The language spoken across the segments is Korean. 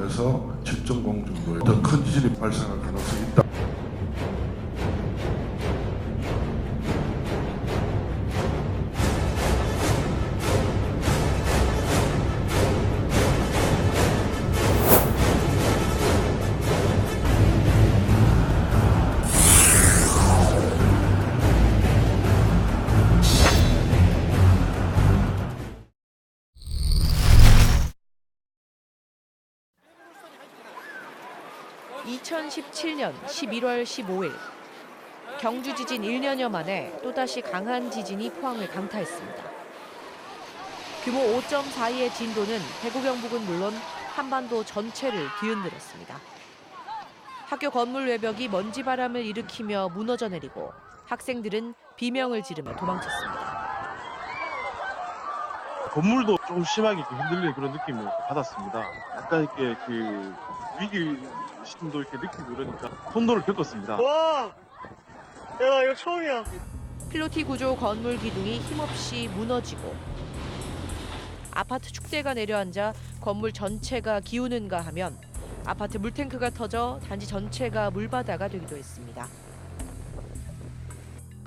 지점에서 7.0 정도의 더 큰 지진이 발생할 가능성이 있다. (2017년 11월 15일) 경주 지진 1년여 만에 또다시 강한 지진이 포항을 강타했습니다. 규모 5.4의 진도는 대구 경북은 물론 한반도 전체를 뒤흔들었습니다. 학교 건물 외벽이 먼지바람을 일으키며 무너져 내리고 학생들은 비명을 지르며 도망쳤습니다. 건물도 좀 심하게 흔들리는 그런 느낌을 받았습니다. 약간 이렇게 그 위기 심도 이렇게 느끼고 이러니까 혼돈을 겪었습니다. 와, 야 이거 처음이야. 필로티 구조 건물 기둥이 힘없이 무너지고 아파트 축대가 내려앉아 건물 전체가 기우는가 하면 아파트 물탱크가 터져 단지 전체가 물바다가 되기도 했습니다.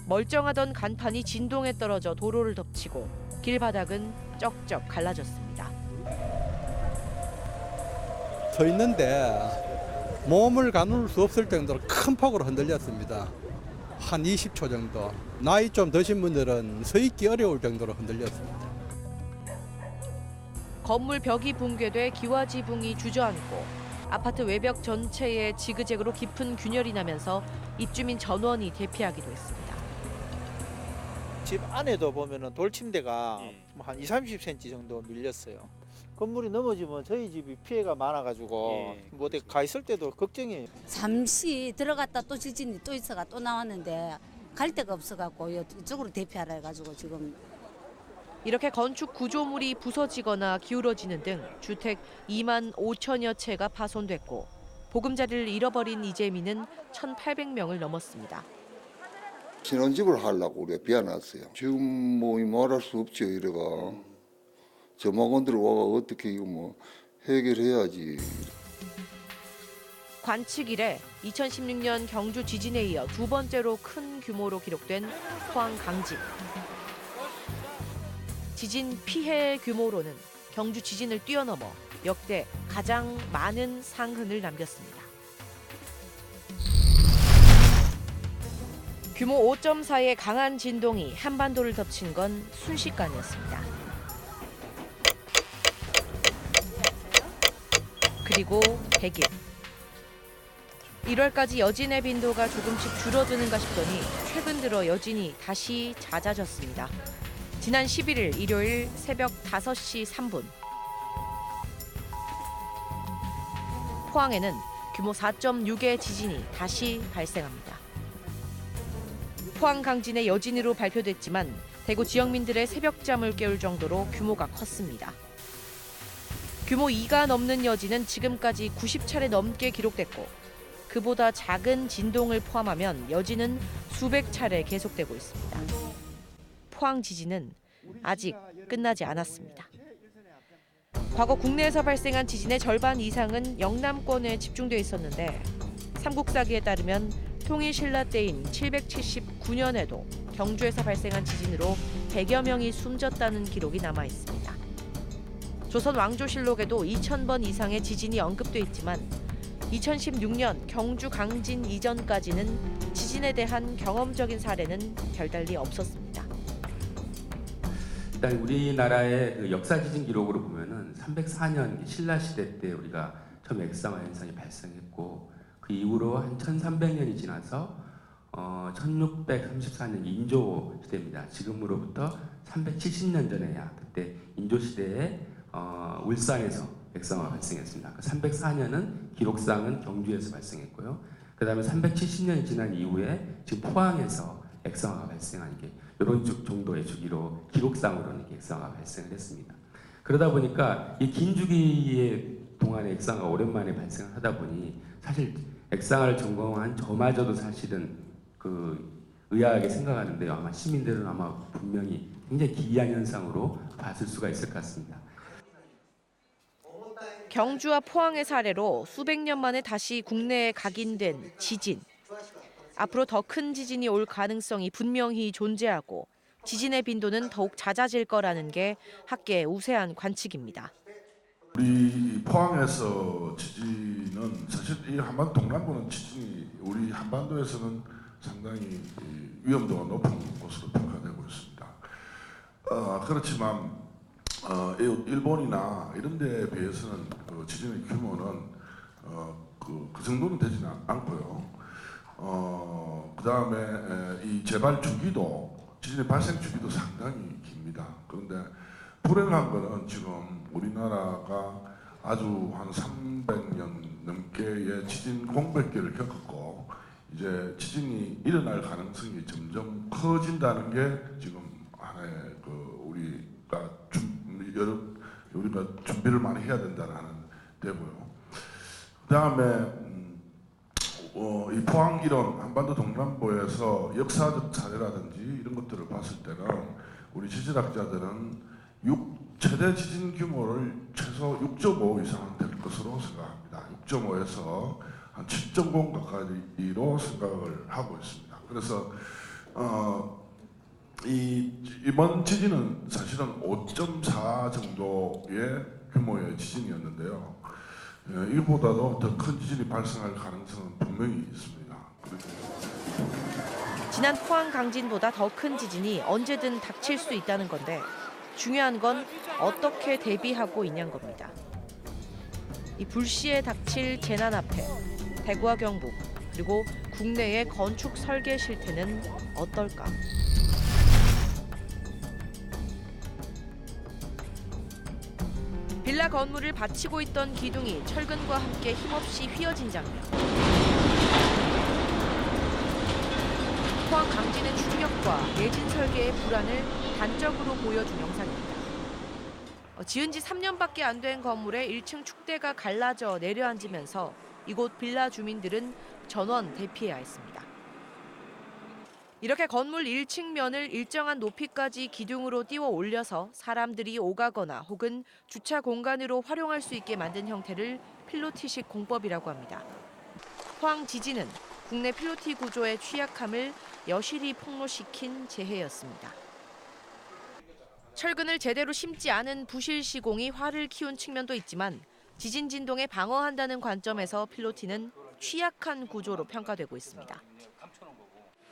멀쩡하던 간판이 진동에 떨어져 도로를 덮치고 길바닥은 쩍쩍 갈라졌습니다. 서 있는데 몸을 가눌 수 없을 정도로 큰 폭으로 흔들렸습니다. 한 20초 정도. 나이 좀 드신 분들은 서 있기 어려울 정도로 흔들렸습니다. 건물 벽이 붕괴돼 기와 지붕이 주저앉고 아파트 외벽 전체에 지그재그로 깊은 균열이 나면서 입주민 전원이 대피하기도 했습니다. 집 안에도 보면은 돌침대가 한 20-30cm 정도 밀렸어요. 건물이 넘어지면 저희 집이 피해가 많아가지고 뭐 어디 가 있을 때도 걱정이에요. 잠시 들어갔다 또 지진이 또 있어가 또 나왔는데 갈 데가 없어갖고 이쪽으로 대피하라 해가지고 지금. 이렇게 건축 구조물이 부서지거나 기울어지는 등 주택 2만 5천여 채가 파손됐고 보금자리를 잃어버린 이재민은 1,800명을 넘었습니다. 신혼집을 하려고 우리가 비워놨어요. 지금 뭐 말할 수 없죠. 이래가 저마건들 와가 어떻게 이거 뭐 해결해야지. 관측 이래 2016년 경주 지진에 이어 두 번째로 큰 규모로 기록된 포항 강진. 지진 피해 규모로는 경주 지진을 뛰어넘어 역대 가장 많은 상흔을 남겼습니다. 규모 5.4의 강한 진동이 한반도를 덮친 건 순식간이었습니다. 그리고 100일. 1월까지 여진의 빈도가 조금씩 줄어드는가 싶더니 최근 들어 여진이 다시 잦아졌습니다. 지난 11일 일요일 새벽 5시 3분. 포항에는 규모 4.6의 지진이 다시 발생합니다. 포항 강진의 여진으로 발표됐지만 대구 지역민들의 새벽잠을 깨울 정도로 규모가 컸습니다. 규모 2가 넘는 여진은 지금까지 90차례 넘게 기록됐고 그보다 작은 진동을 포함하면 여진은 수백 차례 계속되고 있습니다. 포항 지진은 아직 끝나지 않았습니다. 과거 국내에서 발생한 지진의 절반 이상은 영남권에 집중돼 있었는데 삼국사기에 따르면 통일 신라 때인 779년에도 경주에서 발생한 지진으로 100여 명이 숨졌다는 기록이 남아 있습니다. 조선 왕조실록에도 2,000번 이상의 지진이 언급돼 있지만 2016년 경주 강진 이전까지는 지진에 대한 경험적인 사례는 별달리 없었습니다. 일단 우리나라의 그 역사 지진 기록으로 보면은 304년 신라 시대 때 우리가 처음 액상화 현상이 발생했고 그 이후로 한 1300년이 지나서 1634년 인조 시대입니다. 지금으로부터 370년 전에야 그때 인조 시대에 울산에서 액상화가 발생했습니다. 304년은 기록상은 경주에서 발생했고요. 그 다음에 370년이 지난 이후에 지금 포항에서 액상화가 발생한 게 이런 정도의 주기로 기록상으로는 액상화가 발생을 했습니다. 그러다 보니까 이 긴 주기의 동안에 액상화가 오랜만에 발생을 하다 보니 사실 액상화를 전공한 저마저도 사실은 의아하게 생각하는데요. 아마 시민들은 아마 분명히 굉장히 기이한 현상으로 봤을 수가 있을 것 같습니다. 경주와 포항의 사례로 수백 년 만에 다시 국내에 각인된 지진. 앞으로 더 큰 지진이 올 가능성이 분명히 존재하고 지진의 빈도는 더욱 잦아질 거라는 게 학계의 우세한 관측입니다. 우리 포항에서 지진은 사실 이 한반도 동남부는 지진이 우리 한반도에서는 상당히 위험도가 높은 곳으로 평가되고 있습니다. 그렇지만 일본이나 이런 데에 비해서는 그 지진의 규모는 그 정도는 되지는 않고요. 그다음에 이 재발 주기도 지진의 발생 주기도 상당히 깁니다. 그런데 불행한 거는 지금 우리나라가 아주 한 300년 넘게의 지진 공백기를 겪었고 이제 지진이 일어날 가능성이 점점 커진다는 게 지금 하나의 그 우리가 준비를 많이 해야 된다는 데고요. 그다음에 이 포항 이런 한반도 동남부에서 역사적 사례라든지 이런 것들을 봤을 때는 우리 지질학자들은 최대 지진 규모를 최소 6.5 이상은 될 것으로 생각합니다. 6.5에서 한 7.0 가까이로 생각을 하고 있습니다. 그래서 이번 지진은 사실은 5.4 정도의 규모의 지진이었는데요. 이보다도 더 큰 지진이 발생할 가능성은 분명히 있습니다. 지난 포항 강진보다 더 큰 지진이 언제든 닥칠 수 있다는 건데 중요한 건 어떻게 대비하고 있냐는 겁니다. 이 불시에 닥칠 재난 앞에 대구와 경북 그리고 국내의 건축 설계 실태는 어떨까? 빌라 건물을 받치고 있던 기둥이 철근과 함께 힘없이 휘어진 장면. 포항 강진의 충격과 내진 설계의 불안을 단적으로 보여준 영상입니다. 지은 지 3년밖에 안 된 건물에 1층 축대가 갈라져 내려앉으면서 이곳 빌라 주민들은 전원 대피해야 했습니다. 이렇게 건물 1층면을 일정한 높이까지 기둥으로 띄워 올려서 사람들이 오가거나 혹은 주차 공간으로 활용할 수 있게 만든 형태를 필로티식 공법이라고 합니다. 포항 지진은 국내 필로티 구조의 취약함을 여실히 폭로시킨 재해였습니다. 철근을 제대로 심지 않은 부실 시공이 화를 키운 측면도 있지만 지진 진동에 방어한다는 관점에서 필로티는 취약한 구조로 평가되고 있습니다.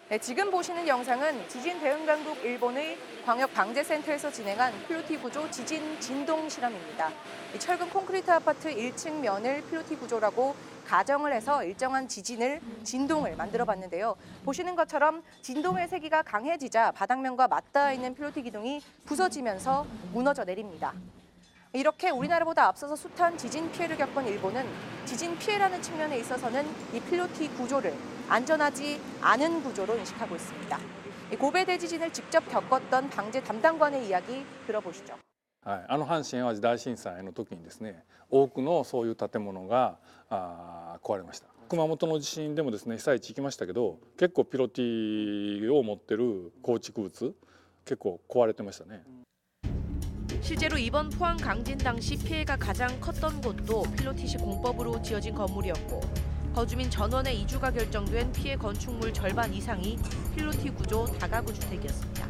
네, 지금 보시는 영상은 지진 대응 강국 일본의 광역 방재센터에서 진행한 필로티 구조 지진 진동 실험입니다. 이 철근 콘크리트 아파트 1층 면을 필로티 구조라고 가정을 해서 일정한 진동을 만들어 봤는데요. 보시는 것처럼 진동의 세기가 강해지자 바닥면과 맞닿아 있는 필로티 기둥이 부서지면서 무너져 내립니다. 이렇게 우리나라보다 앞서서 숱한 지진 피해를 겪은 일본은 지진 피해라는 측면에 있어서는 이 필로티 구조를 안전하지 않은 구조로 인식하고 있습니다. 고베 대지진을 직접 겪었던 방재 담당관의 이야기 들어보시죠. 阪神・淡路大震災の時にですね、多くのそういう建物が壊れました。熊本の地震でもですね、被災地行きましたけど、結構ピロティを持ってる構築物結構壊れてましたね。 실제로 이번 포항 강진 당시 피해가 가장 컸던 곳도 필로티식 공법으로 지어진 건물이었고 거주민 전원의 이주가 결정된 피해 건축물 절반 이상이 필로티 구조 다가구 주택이었습니다.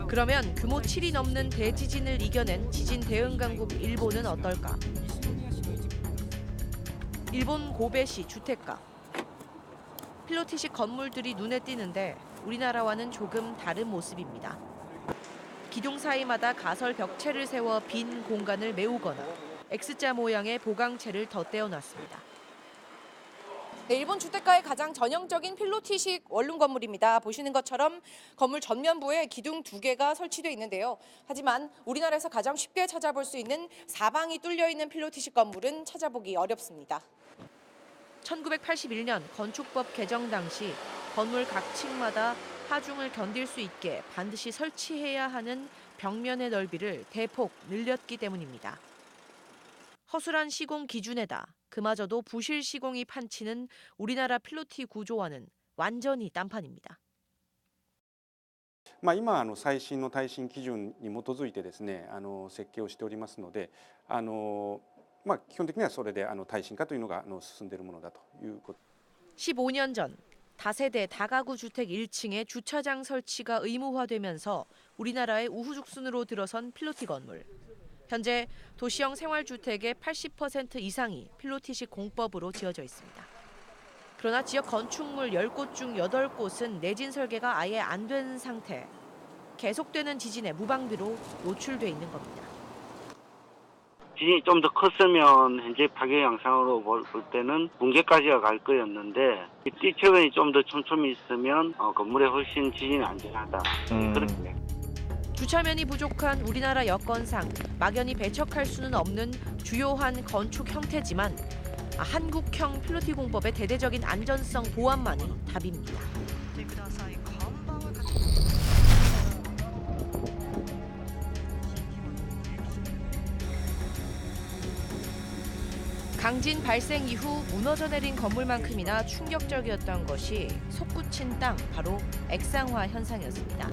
그러면 규모 7이 넘는 대지진을 이겨낸 지진 대응 강국 일본은 어떨까? 일본 고베시 주택가. 필로티식 건물들이 눈에 띄는데 우리나라와는 조금 다른 모습입니다. 기둥 사이마다 가설 벽체를 세워 빈 공간을 메우거나 X자 모양의 보강체를 덧대어놨습니다. 네, 일본 주택가의 가장 전형적인 필로티식 원룸 건물입니다. 보시는 것처럼 건물 전면부에 기둥 2개가 설치되어 있는데요. 하지만 우리나라에서 가장 쉽게 찾아볼 수 있는 사방이 뚫려 있는 필로티식 건물은 찾아보기 어렵습니다. 1981년 건축법 개정 당시 건물 각 층마다 하중을 견딜 수 있게 반드시 설치해야 하는 벽면의 넓이를 대폭 늘렸기 때문입니다. 허술한 시공 기준에다 그마저도 부실 시공이 판치는 우리나라 필로티 구조와는 완전히 딴판입니다. 今最新の耐震基準に基づいてですね設計をしておりますので基本的にはそれで耐震化というのが進んでいるものだということ。 15년 전 다세대 다가구 주택 1층에 주차장 설치가 의무화되면서 우리나라의 우후죽순으로 들어선 필로티 건물. 현재 도시형 생활주택의 80% 이상이 필로티식 공법으로 지어져 있습니다. 그러나 지역 건축물 10곳 중 8곳은 내진 설계가 아예 안 된 상태. 계속되는 지진에 무방비로 노출돼 있는 겁니다. 지진이 좀 더 컸으면 현재 파괴 양상으로 볼 때는 붕괴까지가 갈 거였는데 띠처근이 좀 더 촘촘히 있으면 건물에 훨씬 지진이 안전하다. 그렇게. 주차면이 부족한 우리나라 여건상 막연히 배척할 수는 없는 주요한 건축 형태지만 한국형 필로티 공법의 대대적인 안전성 보완만이 답입니다. 강진 발생 이후 무너져 내린 건물만큼이나 충격적이었던 것이 솟구친 땅, 바로 액상화 현상이었습니다.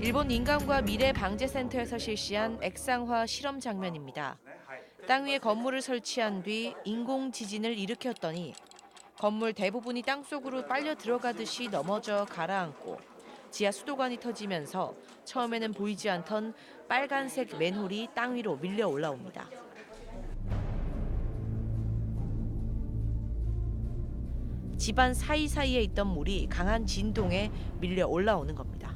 일본 인간과 미래 방재센터에서 실시한 액상화 실험 장면입니다. 땅 위에 건물을 설치한 뒤 인공 지진을 일으켰더니 건물 대부분이 땅속으로 빨려 들어가듯이 넘어져 가라앉고 지하 수도관이 터지면서 처음에는 보이지 않던 빨간색 맨홀이 땅 위로 밀려 올라옵니다. 집안 사이사이에 있던 물이 강한 진동에 밀려 올라오는 겁니다.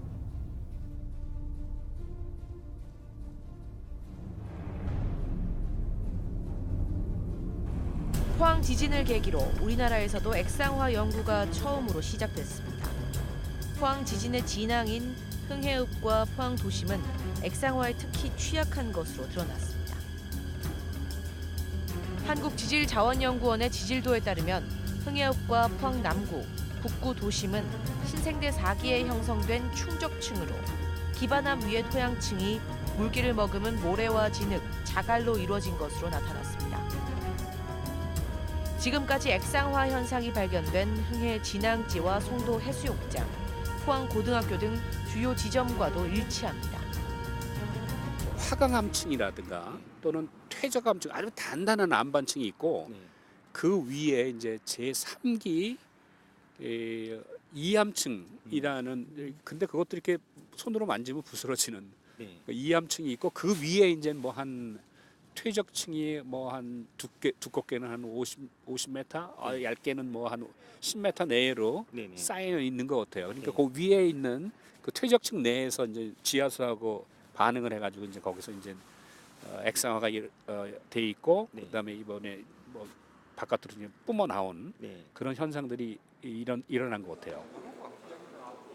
포항 지진을 계기로 우리나라에서도 액상화 연구가 처음으로 시작됐습니다. 포항 지진의 진앙인 흥해읍과 포항 도심은 액상화에 특히 취약한 것으로 드러났습니다. 한국지질자원연구원의 지질도에 따르면 흥해읍과 포항 남구, 북구 도심은 신생대 4기에 형성된 충적층으로 기반함 위의 토양층이 물기를 머금은 모래와 진흙, 자갈로 이루어진 것으로 나타났습니다. 지금까지 액상화 현상이 발견된 흥해 진앙지와 송도 해수욕장, 포항 고등학교 등 주요 지점과도 일치합니다. 화강암층이라든가 또는 퇴적암층, 아주 단단한 안반층이 있고 그 위에 이제 제3기 이암층이라는, 근데 그것도 이렇게 손으로 만지면 부스러지는 이암층이 있고 그 위에 이제 뭐 한 퇴적층이 뭐 한 두껍게는 한 50m, 얇게는 뭐 한 10m 내로 쌓여 있는 것 같아요. 그러니까 그 위에 있는 그 퇴적층 내에서 이제 지하수하고 반응을 해가지고 이제 거기서 이제 액상화가 돼 있고 그다음에 이번에 뭐 바깥으로 이제 뿜어 나온 그런 현상들이 일어난 것 같아요.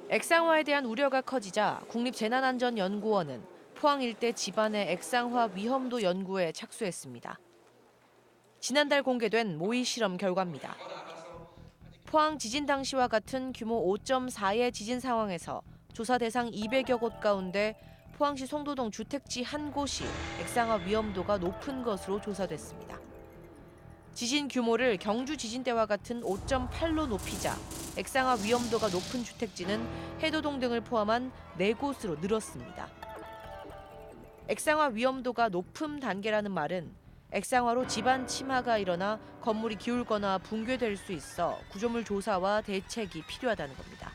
액상화에 대한 우려가 커지자 국립재난안전연구원은 포항 일대 집안의 액상화 위험도 연구에 착수했습니다. 지난달 공개된 모의 실험 결과입니다. 포항 지진 당시와 같은 규모 5.4의 지진 상황에서 조사 대상 200여 곳 가운데 포항시 송도동 주택지 한 곳이 액상화 위험도가 높은 것으로 조사됐습니다. 지진 규모를 경주 지진 때와 같은 5.8로 높이자 액상화 위험도가 높은 주택지는 해도동 등을 포함한 4곳으로 늘었습니다. 액상화 위험도가 높음 단계라는 말은 액상화로 집안 침하가 일어나 건물이 기울거나 붕괴될 수 있어 구조물 조사와 대책이 필요하다는 겁니다.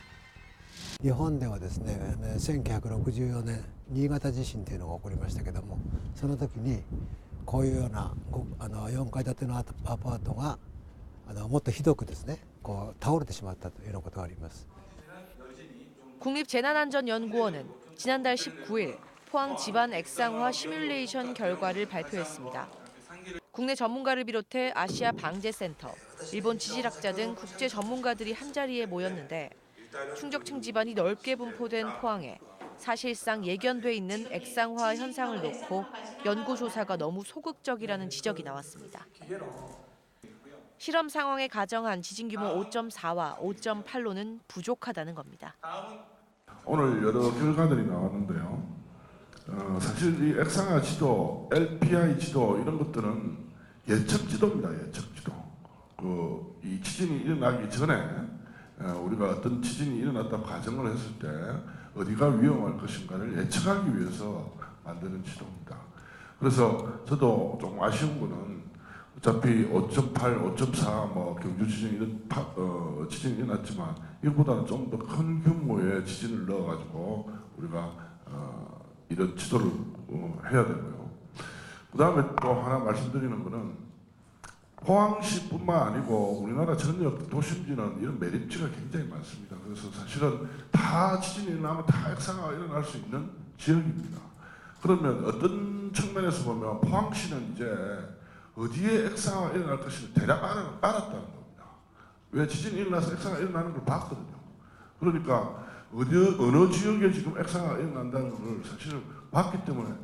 日本ではですね、1964年新潟地震というのが起こりましたけども、その時にこういうような4階建てのアパートがもっとひどくですね、こう倒れてしまったというようなことがあります。 국립재난안전연구원은 지난달 19일 포항 집안 액상화 시뮬레이션 결과를 발표했습니다. 국내 전문가를 비롯해 아시아 방재센터, 일본 지질학자 등 국제 전문가들이 한자리에 모였는데 충적층 집안이 넓게 분포된 포항에 사실상 예견돼 있는 액상화 현상을 놓고 연구 조사가 너무 소극적이라는 지적이 나왔습니다. 실험 상황에 가정한 지진 규모 5.4와 5.8로는 부족하다는 겁니다. 오늘 여러 결과들이 나왔는데요. 사실 이 액상화 지도, LPI 지도 이런 것들은 예측 지도입니다. 예측 지도. 이 지진이 일어나기 전에 우리가 어떤 지진이 일어났다 가정을 했을 때 어디가 위험할 것인가를 예측하기 위해서 만드는 지도입니다. 그래서 저도 좀 아쉬운 거는 어차피 5.8, 5.4 뭐 경주 지진 이런 지진이 일어났지만 이것보다는 좀 더 큰 규모의 지진을 넣어가지고 우리가 이런 지도를 해야 되고요. 그 다음에 또 하나 말씀드리는 거는 포항시뿐만 아니고 우리나라 전역 도심지는 이런 매립지가 굉장히 많습니다. 그래서 사실은 다 지진이 일어나면 다 액상화가 일어날 수 있는 지역입니다. 그러면 어떤 측면에서 보면 포항시는 이제 어디에 액상화가 일어날 것인지 대략 알았다는 겁니다. 왜 지진이 일어나서 액상화가 일어나는 걸 봤거든요. 그러니까 어느 지역에 지금 액상화가 일어난다는 걸 사실은 봤기 때문에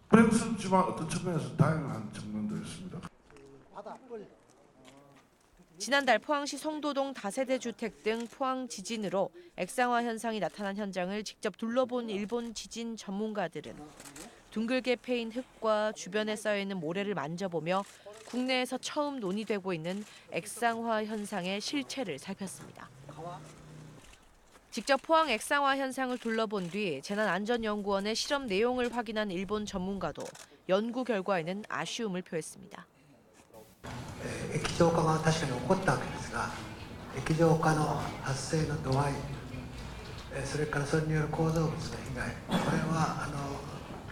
불행스럽지만 어떤 측면에서 다양한 측면도 있습니다. 지난달 포항시 성도동 다세대 주택 등 포항 지진으로 액상화 현상이 나타난 현장을 직접 둘러본 일본 지진 전문가들은 둥글게 패인 흙과 주변에 쌓여있는 모래를 만져보며 국내에서 처음 논의되고 있는 액상화 현상의 실체를 살폈습니다. 직접 포항 액상화 현상을 둘러본 뒤 재난안전연구원의 실험 내용을 확인한 일본 전문가도 연구 결과에는 아쉬움을 표했습니다. 液状化が確かに起こったわけですが、液状化の発生の度合い、それからそれによる構造物の被害、これは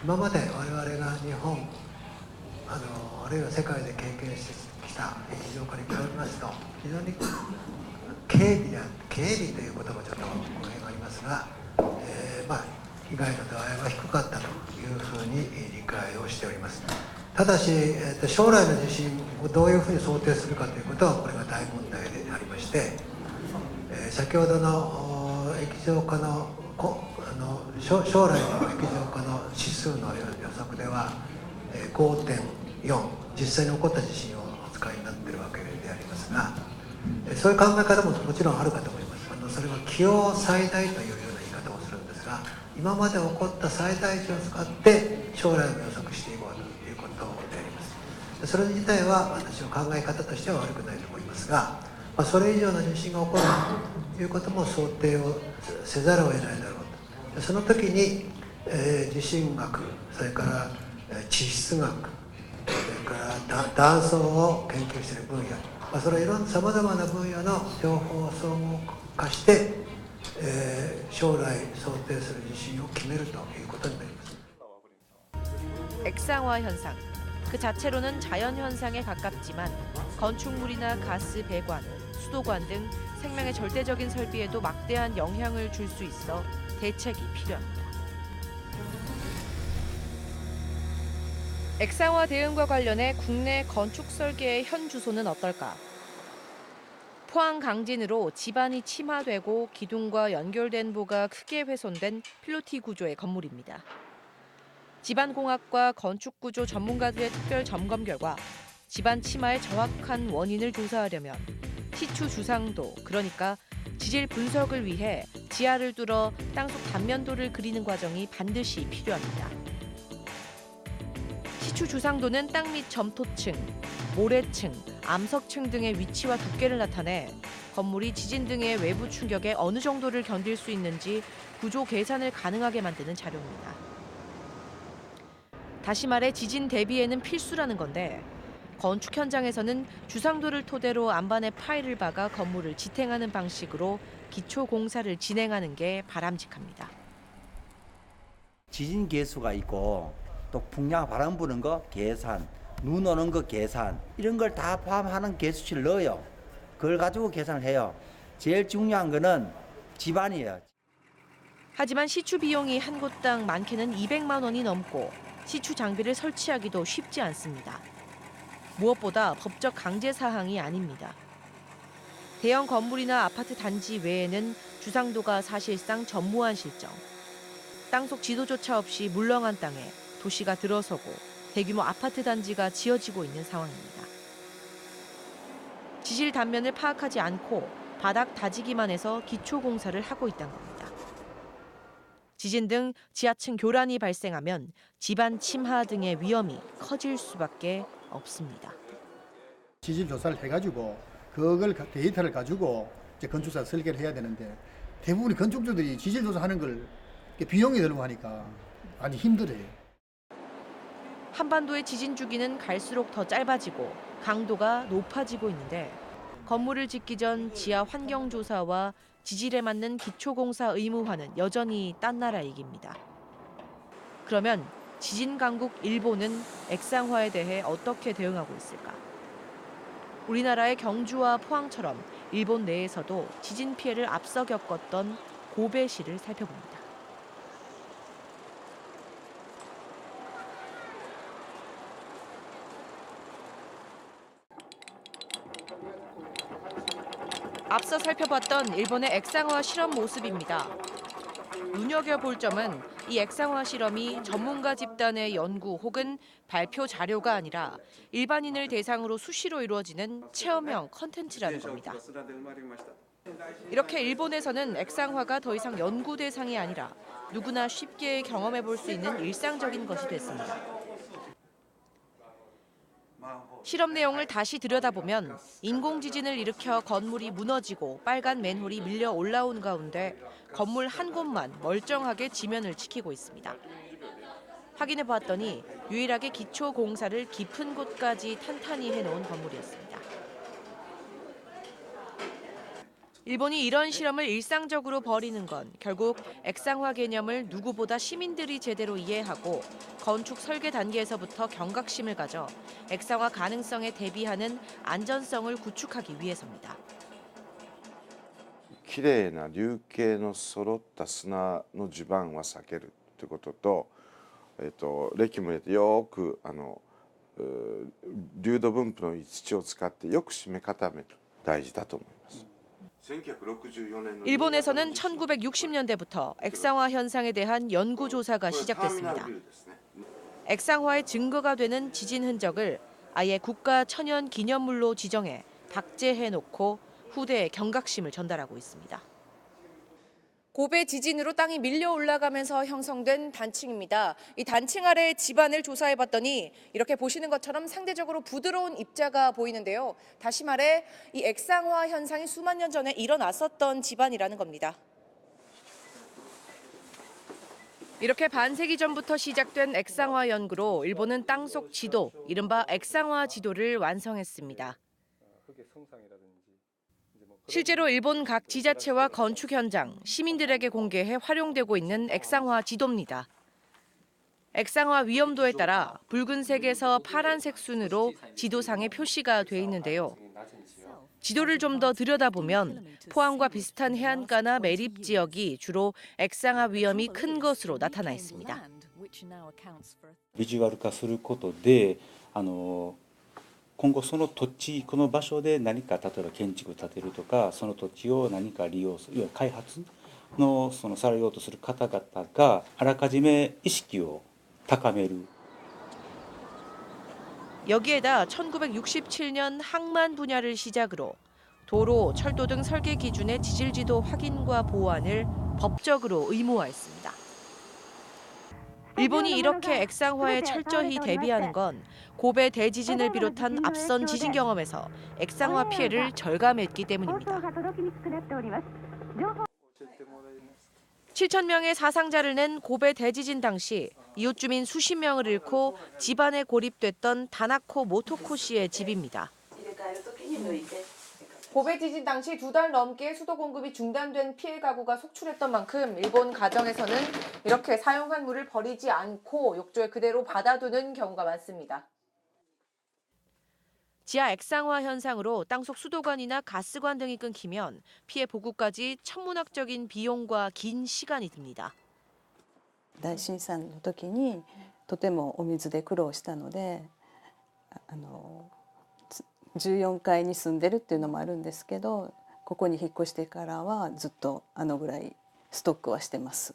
今まで我々が日本あるいは世界で経験してきた液状化に比べますと非常に軽微という言葉はちょっと語弊がありますが、被害の度合いは低かったというふうに理解をしております。ただし、将来の地震をどういうふうに想定するかということはこれが大問題でありまして、先ほどの液状化の将来の液状化の指数の予測では 5.4 実際に起こった地震をお使いになっているわけでありますが、そういう考え方ももちろんあるかと思います。それは起用最大というような言い方をするんですが、今まで起こった最大値を使って将来を予測していこうということであります。それ自体は私の考え方としては悪くないと思いますが、それ以上の地震が起こるということも想定をせざるを得ないだろうと。その時に、地震学、それから地質学、それから断層を研究している分野、それいろんなさまざまな分野の情報を総合化して、将来想定する地震を決めるということになります。 액상화 현상. 그 자체로는 자연 현상에 가깝지만 건축물이나 가스 배관, 수도관 등 생명의 절대적인 설비에도 막대한 영향을 줄 수 있어 대책이 필요합니다. 액상화 대응과 관련해 국내 건축 설계의 현 주소는 어떨까? 포항 강진으로 지반이 침하되고 기둥과 연결된 부가 크게 훼손된 필로티 구조의 건물입니다. 지반공학과 건축구조 전문가들의 특별 점검 결과 지반 침하의 정확한 원인을 조사하려면 시추 주상도, 그러니까 지질 분석을 위해 지하를 뚫어 땅속 단면도를 그리는 과정이 반드시 필요합니다. 시추 주상도는 땅 밑 점토층, 모래층, 암석층 등의 위치와 두께를 나타내 건물이 지진 등의 외부 충격에 어느 정도를 견딜 수 있는지 구조 계산을 가능하게 만드는 자료입니다. 다시 말해 지진 대비에는 필수라는 건데 건축 현장에서는 주상도를 토대로 안반에 파일을 박아 건물을 지탱하는 방식으로 기초 공사를 진행하는 게 바람직합니다. 지진 계수가 있고 또 풍량 바람 부는 거 계산, 눈 오는 거 계산, 이런 걸 다 포함하는 계수치를 넣어요. 그걸 가지고 계산을 해요. 제일 중요한 거는 지반이에요. 하지만 시추 비용이 한 곳당 많게는 200만 원이 넘고 시추 장비를 설치하기도 쉽지 않습니다. 무엇보다 법적 강제 사항이 아닙니다. 대형 건물이나 아파트 단지 외에는 주상도가 사실상 전무한 실정. 땅속 지도조차 없이 물렁한 땅에 도시가 들어서고 대규모 아파트 단지가 지어지고 있는 상황입니다. 지질 단면을 파악하지 않고 바닥 다지기만 해서 기초 공사를 하고 있다는 겁니다. 지진 등 지하층 교란이 발생하면 지반 침하 등의 위험이 커질 수밖에 없습니다. 지질 조사를 해가지고 그걸 데이터를 가지고 이제 건축사 설계를 해야 되는데 대부분의 건축주들이 지질 조사하는 걸 비용이 들고 하니까 많이 힘들어요. 한반도의 지진 주기는 갈수록 더 짧아지고 강도가 높아지고 있는데 건물을 짓기 전 지하 환경 조사와 지질에 맞는 기초공사 의무화는 여전히 딴 나라 얘기입니다. 그러면 지진 강국 일본은 액상화에 대해 어떻게 대응하고 있을까? 우리나라의 경주와 포항처럼 일본 내에서도 지진 피해를 앞서 겪었던 고베시를 살펴봅니다. 앞서 살펴봤던 일본의 액상화 실험 모습입니다. 눈여겨볼 점은 이 액상화 실험이 전문가 집단의 연구 혹은 발표 자료가 아니라 일반인을 대상으로 수시로 이루어지는 체험형 컨텐츠라는 겁니다. 이렇게 일본에서는 액상화가 더 이상 연구 대상이 아니라 누구나 쉽게 경험해 볼 수 있는 일상적인 것이 됐습니다. 실험 내용을 다시 들여다보면 인공지진을 일으켜 건물이 무너지고 빨간 맨홀이 밀려 올라온 가운데 건물 한 곳만 멀쩡하게 지면을 지키고 있습니다. 확인해 봤더니 유일하게 기초 공사를 깊은 곳까지 탄탄히 해놓은 건물이었습니다. 일본이 이런 실험을 일상적으로 벌이는 건 결국 액상화 개념을 누구보다 시민들이 제대로 이해하고 건축 설계 단계에서부터 경각심을 가져 액상화 가능성에 대비하는 안전성을 구축하기 위해서입니다. きれいな流形の揃った砂の地盤は避けるということと、礫も入れてよく流土分布の土を使ってよく締め固める大事だと思います。 일본에서는 1960년대부터 액상화 현상에 대한 연구 조사가 시작됐습니다. 액상화의 증거가 되는 지진 흔적을 아예 국가 천연 기념물로 지정해 박제해 놓고 후대에 경각심을 전달하고 있습니다. 고베 지진으로 땅이 밀려 올라가면서 형성된 단층입니다. 이 단층 아래 지반을 조사해 봤더니 이렇게 보시는 것처럼 상대적으로 부드러운 입자가 보이는데요. 다시 말해 이 액상화 현상이 수만 년 전에 일어났었던 지반이라는 겁니다. 이렇게 반세기 전부터 시작된 액상화 연구로 일본은 땅속 지도, 이른바 액상화 지도를 완성했습니다. 실제로 일본 각 지자체와 건축 현장, 시민들에게 공개해 활용되고 있는 액상화 지도입니다. 액상화 위험도에 따라 붉은색에서 파란색 순으로 지도상에 표시가 돼 있는데요. 지도를 좀 더 들여다보면 포항과 비슷한 해안가나 매립 지역이 주로 액상화 위험이 큰 것으로 나타나 있습니다. ビジュアル化することで、今後その土地この場所で何か例えば建築を建てるとかその土地を何か利用するいわゆる開発のされようとする方々があらかじめ意識を高める 여기에다 1967년 항만 분야를 시작으로 도로, 철도 등 설계 기준의 지질지도 확인과 보완을 법적으로 의무화했습니다. 일본이 이렇게 액상화에 철저히 대비하는 건 고베 대지진을 비롯한 앞선 지진 경험에서 액상화 피해를 절감했기 때문입니다. 7,000명의 사상자를 낸 고베 대지진 당시 이웃 주민 수십 명을 잃고 집안에 고립됐던 다나코 모토코 씨의 집입니다. 고베 지진 당시 2달 넘게 수도 공급이 중단된 피해 가구가 속출했던 만큼 일본 가정에서는 이렇게 사용한 물을 버리지 않고 욕조에 그대로 받아두는 경우가 많습니다. 지하 액상화 현상으로 땅속 수도관이나 가스관 등이 끊기면 피해 복구까지 천문학적인 비용과 긴 시간이 듭니다. 大震災の時にとてもお水で苦労したので14階に住んでるっていうのもあるんですけどここに引っ越してからはずっとぐらいストックはしてます.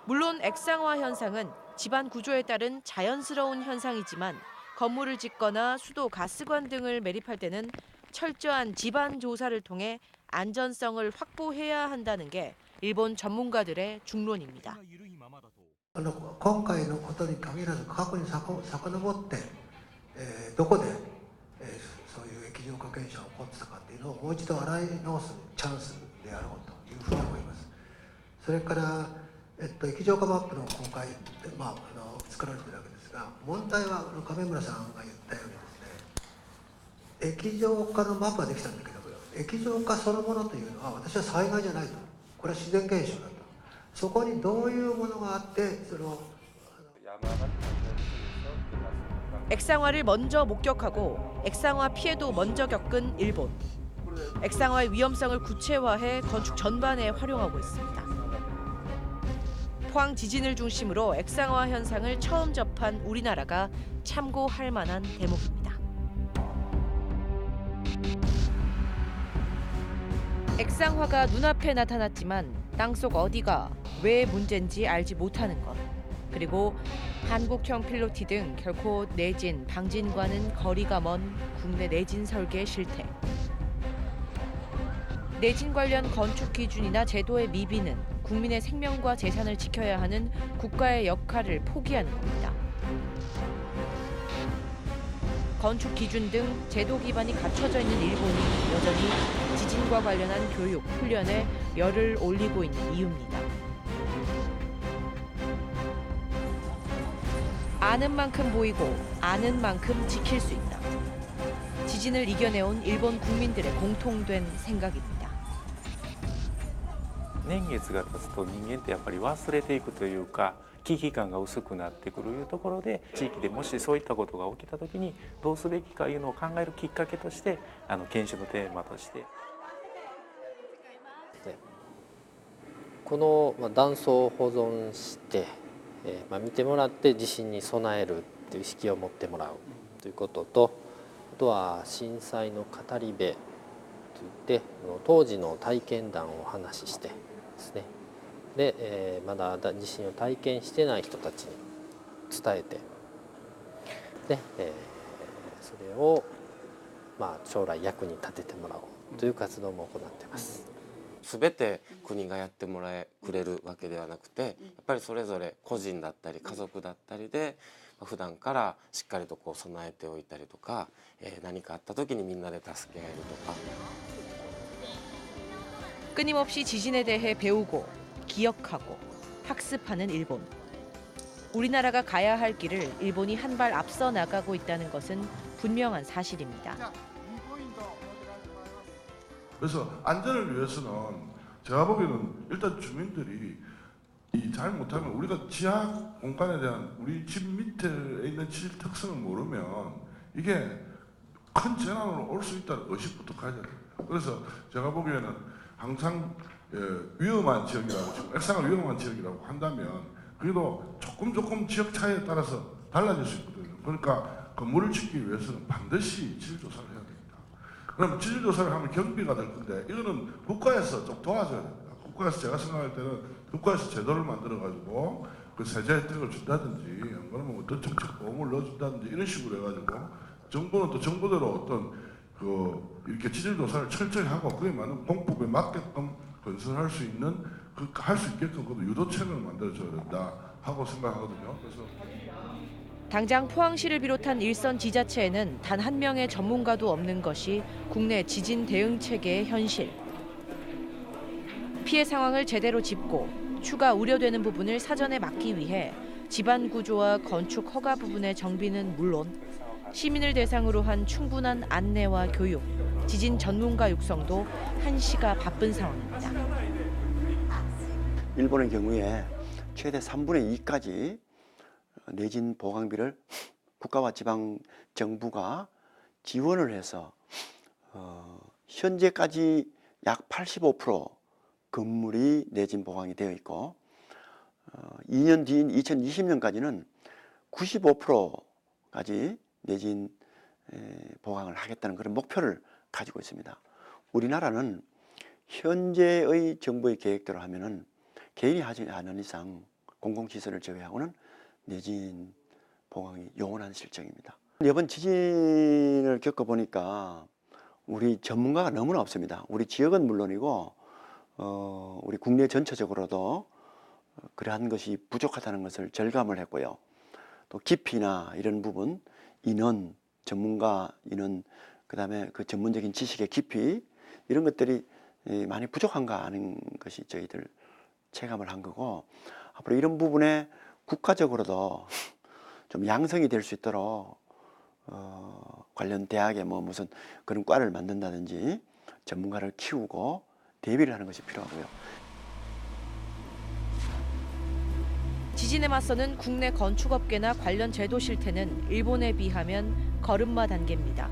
물론 액상화 현상은 집안 구조에 따른 자연스러운 현상이지만 건물을 짓거나 수도, 가스관 등을 매립할 때는 철저한 집안 조사를 통해 안전성을 확보해야 한다는 게 일본 전문가들의 중론입니다. 今回のことに限らず過去に遡ってどこでそういう液状化険者が起こってたかっていうのをもう一度洗い直すチャンスであろうというふうに思います。それから、液状化マップの公開で、作られているわけですが、問題は亀村さんが言ったようにですね、液状化のマップができたんだけど、液状化そのものというのは私は災害じゃないと、これは自然現象だと、そこにどういうものがあって、액상화를 먼저 목격하고 액상화 피해도 먼저 겪은 일본. 액상화의 위험성을 구체화해 건축 전반에 활용하고 있습니다. 포항 지진을 중심으로 액상화 현상을 처음 접한 우리나라가 참고할 만한 대목입니다. 액상화가 눈앞에 나타났지만 땅속 어디가 왜 문제인지 알지 못하는 것. 그리고 한국형 필로티 등 결코 내진, 방진과는 거리가 먼 국내 내진 설계 실태. 내진 관련 건축 기준이나 제도의 미비는 국민의 생명과 재산을 지켜야 하는 국가의 역할을 포기하는 겁니다. 건축 기준 등 제도 기반이 갖춰져 있는 일본이 여전히 지진과 관련한 교육, 훈련에 열을 올리고 있는 이유입니다. 아는 만큼 보이고 아는 만큼 지킬 수 있다. 지진을 이겨내온 일본 국민들의 공통된 생각입니다. 年月が経つと人間ってやっぱり忘れていくというか危機感が薄くなってくるいうところで地域でもしそういったことが起きた時にどうすべきかいうのを考えるきっかけとして研修のテーマとしてこの断層を保存して見てもらって地震に備えるという意識を持ってもらうということとあとは震災の語り部といって当時の体験談をお話ししてですねで、まだ地震を体験してない人たちに伝えてで、それを将来役に立ててもらおうという活動も行っています。全て国がやってもらえくれるわけではなくてやっぱりそれぞれ個人だったり家族だったりで普段からしっかりと備えておいたりとか何かあった時にみんなで助け合えるとか 끊임없이 지진에 대해 배우고 기억하고 학습하는 일본. 우리나라가 가야 할 길을 일본이 한 발 앞서 나가고 있다는 것은 분명한 사실입니다. 그래서 안전을 위해서는 제가 보기에는 일단 주민들이 잘 못하면 우리가 지하 공간에 대한 우리 집 밑에 있는 지질 특성을 모르면 이게 큰 재난으로 올 수 있다는 의식부터 가져야 됩니다. 그래서 제가 보기에는 항상 위험한 지역이라고 지금 액상을 위험한 지역이라고 한다면 그래도 조금 지역 차이에 따라서 달라질 수 있거든요. 그러니까 건물을 짓기 위해서는 반드시 지질조사를 해야 됩니다. 그럼 지질조사를 하면 경비가 될 건데 이거는 국가에서 좀 도와줘야 됩니다. 국가에서 제가 생각할 때는 국가에서 제도를 만들어가지고 그 세제 혜택을 준다든지 안 그러면 어떤 정책 보험을 넣어준다든지 이런 식으로 해가지고 정부는 또 정부대로 어떤 이렇게 지질조사를 철저히 하고 그에 맞는 공법에 맞게끔 건설할 수 있는 할 수 있게끔 그 유도책을 만들어줘야 된다 하고 생각하거든요. 그래서 당장 포항시를 비롯한 일선 지자체에는 단 한 명의 전문가도 없는 것이 국내 지진 대응 체계의 현실. 피해 상황을 제대로 짚고 추가 우려되는 부분을 사전에 막기 위해 집안 구조와 건축 허가 부분의 정비는 물론 시민을 대상으로 한 충분한 안내와 교육, 지진 전문가 육성도 한시가 바쁜 상황입니다. 일본의 경우에 최대 3분의 2까지 내진 보강비를 국가와 지방 정부가 지원을 해서 현재까지 약 85% 건물이 내진 보강이 되어 있고 2년 뒤인 2020년까지는 95%까지 내진 보강을 하겠다는 그런 목표를 가지고 있습니다. 우리나라는 현재의 정부의 계획대로 하면은 개인이 하지 않은 이상 공공시설을 제외하고는 내진 보강이 영원한 실정입니다. 이번 지진을 겪어보니까 우리 전문가가 너무나 없습니다. 우리 지역은 물론이고 우리 국내 전체적으로도 그러한 것이 부족하다는 것을 절감을 했고요. 또 깊이나 이런 부분, 인원, 전문가 인원 그다음에 그 전문적인 지식의 깊이 이런 것들이 많이 부족한가 하는 것이 저희들 체감을 한 거고, 앞으로 이런 부분에 국가적으로도 좀 양성이 될 수 있도록 관련 대학에 뭐 무슨 그런 과를 만든다든지 전문가를 키우고 대비를 하는 것이 필요하고요. 지진에 맞서는 국내 건축업계나 관련 제도 실태는 일본에 비하면 걸음마 단계입니다.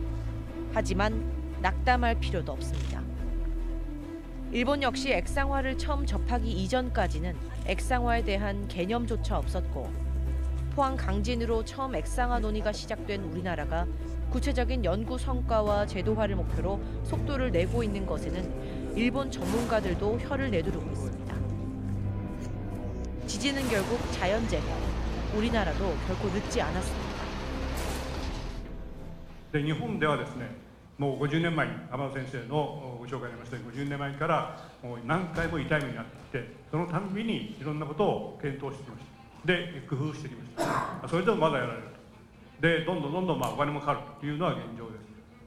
하지만 낙담할 필요도 없습니다. 일본 역시 액상화를 처음 접하기 이전까지는 액상화에 대한 개념조차 없었고, 포항 강진으로 처음 액상화 논의가 시작된 우리나라가 구체적인 연구 성과와 제도화를 목표로 속도를 내고 있는 것에는 일본 전문가들도 혀를 내두르고 있습니다. 지진은 결국 자연재해, 우리나라도 결코 늦지 않았습니다. で日本ではですね、もう50年前に天野先生のご紹介がありましたように50年前からもう何回も痛い目になってきて、そのたんびにいろんなことを検討してきました。で工夫してきました。それでもまだやられると。でどんどんお金もかかるというのは現状で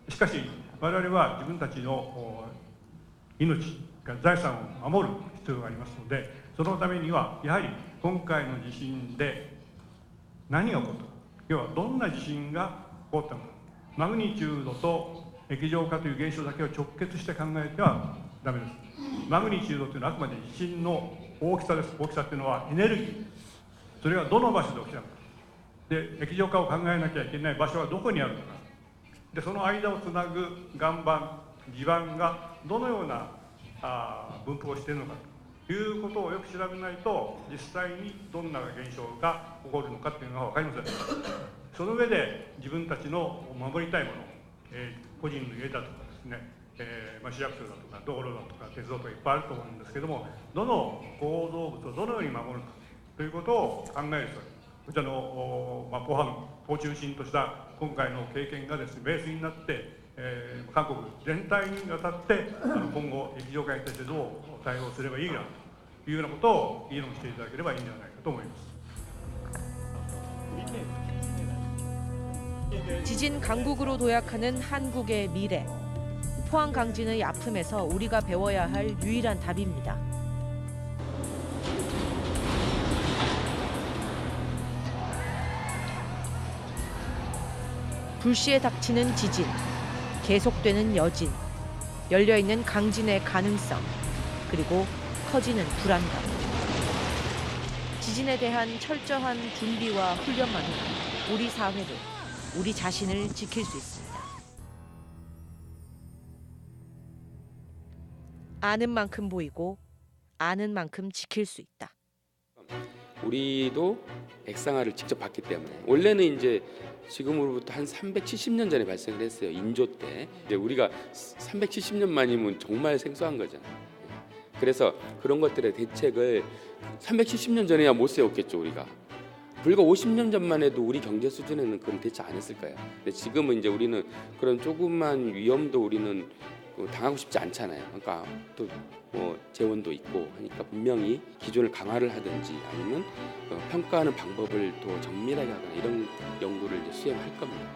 す。しかし我々は自分たちの命が財産を守る必要がありますので、そのためにはやはり今回の地震で何が起こったか、要はどんな地震が起こったのか、マグニチュードと液状化という現象だけを直結して考えてはダメです。マグニチュードというのはあくまで地震の大きさです。大きさというのはエネルギー、それがどの場所で起きたのか、で液状化を考えなきゃいけない場所はどこにあるのか、でその間をつなぐ岩盤地盤がどのような分布をしているのかということをよく調べないと、実際にどんな現象が起こるのかというのが分かりません。その上で自分たちの守りたいもの、個人の家だとかですね、市役所だとか道路だとか鉄道とかいっぱいあると思うんですけども、どの構造物をどのように守るかということを考える人、こちらのポハンを中心とした今回の経験がですねベースになって、韓国全体にわたって今後液状化に対してどう対応すればいいかというようなことを議論していただければいいんじゃないかと思います。 지진 강국으로 도약하는 한국의 미래. 포항 강진의 아픔에서 우리가 배워야 할 유일한 답입니다. 불시에 닥치는 지진, 계속되는 여진, 열려있는 강진의 가능성, 그리고 커지는 불안감. 지진에 대한 철저한 준비와 훈련만으로 우리 사회를, 우리 자신을 지킬 수 있습니다. 아는 만큼 보이고 아는 만큼 지킬 수 있다. 우리도 액상화를 직접 봤기 때문에 원래는 이제 지금으로부터 한 370년 전에 발생을 했어요. 인조 때. 이제 우리가 370년 만이면 정말 생소한 거잖아요. 그래서 그런 것들의 대책을 370년 전에야 못 세웠겠죠, 우리가. 불과 50년 전만 해도 우리 경제 수준에는 그런 대책 안 했을 거예요. 근데 지금은 이제 우리는 그런 조그만 위험도 우리는 당하고 싶지 않잖아요. 그러니까 또 뭐 재원도 있고 하니까 분명히 기존을 강화를 하든지 아니면 평가하는 방법을 더 정밀하게 하거나 이런 연구를 이제 수행할 겁니다.